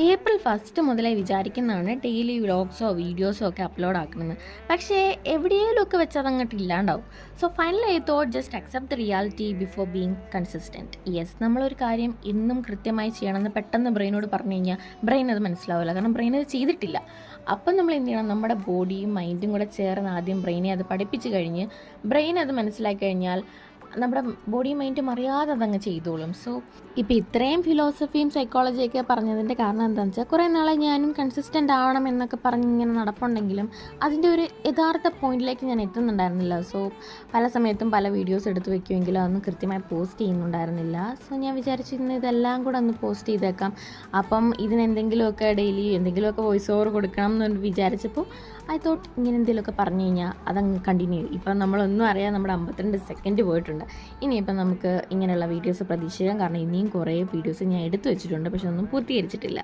April first മുതലേ വിചാരിക്കുന്നതാണ് daily വ്ളോഗ്സോ വീഡിയോസോ ഒക്കെ upload ആക്കണമെന്ന്. പക്ഷേ എവിടെയെങ്കിലുമൊക്കെ വെച്ച് അതങ്ങോട്ട് ഇല്ലാണ്ടാവും. So finally I thought just accept the reality before being consistent. Yes, നമ്മളൊരു കാര്യം ഇന്നും കൃത്യമായി ചെയ്യണമെന്ന് പെട്ടെന്ന് ബ്രെയിനോട് പറഞ്ഞു കഴിഞ്ഞാൽ ബ്രെയിൻ അത് മനസ്സിലാവില്ല. കാരണം ബ്രെയിൻ അത് ചെയ്തിട്ടില്ല. അപ്പം നമ്മൾ എന്ത് ചെയ്യണം, നമ്മുടെ ബോഡിയും മൈൻഡും കൂടെ ചേർന്ന് ആദ്യം ബ്രെയിനെ അത് പഠിപ്പിച്ച് കഴിഞ്ഞ് ബ്രെയിൻ അത് മനസ്സിലാക്കി കഴിഞ്ഞാൽ നമ്മുടെ ബോഡിയും മൈൻഡും അറിയാതെ അതങ്ങ് ചെയ്തോളും. സോ ഇപ്പോൾ ഇത്രയും ഫിലോസഫിയും സൈക്കോളജിയൊക്കെ പറഞ്ഞതിൻ്റെ കാരണം എന്താണെന്ന് വെച്ചാൽ കുറേ നാളെ ഞാനും കൺസിസ്റ്റൻ്റ് ആവണം എന്നൊക്കെ പറഞ്ഞ് ഇങ്ങനെ നടപ്പുണ്ടെങ്കിലും അതിൻ്റെ ഒരു യഥാർത്ഥ പോയിന്റിലേക്ക് ഞാൻ എത്തുന്നുണ്ടായിരുന്നില്ല. സോ പല സമയത്തും പല വീഡിയോസ് എടുത്ത് വെക്കുമെങ്കിലും അതൊന്നും കൃത്യമായി പോസ്റ്റ് ചെയ്യുന്നുണ്ടായിരുന്നില്ല. സോ ഞാൻ വിചാരിച്ചിരുന്നു ഇതെല്ലാം കൂടെ ഒന്ന് പോസ്റ്റ് ചെയ്തേക്കാം. അപ്പം ഇതിനെന്തെങ്കിലുമൊക്കെ ഡെയിലി എന്തെങ്കിലുമൊക്കെ വോയിസ് ഓവർ കൊടുക്കണം എന്ന് വിചാരിച്ചപ്പോൾ ഐ തോട്ട് ഇങ്ങനെ എന്തെങ്കിലുമൊക്കെ പറഞ്ഞു കഴിഞ്ഞാൽ അതങ്ങ് കണ്ടിന്യൂ ചെയ്യും. ഇപ്പം നമ്മളൊന്നും അറിയാതെ നമ്മുടെ 52 സെക്കൻഡ് പോയിട്ടുണ്ട്. ഇനിയിപ്പം നമുക്ക് ഇങ്ങനെയുള്ള വീഡിയോസ് പ്രതീക്ഷിക്കാം. കാരണം ഇനിയും കുറേ വീഡിയോസ് ഞാൻ എടുത്തു വെച്ചിട്ടുണ്ട്, പക്ഷെ ഒന്നും പൂർത്തീകരിച്ചിട്ടില്ല.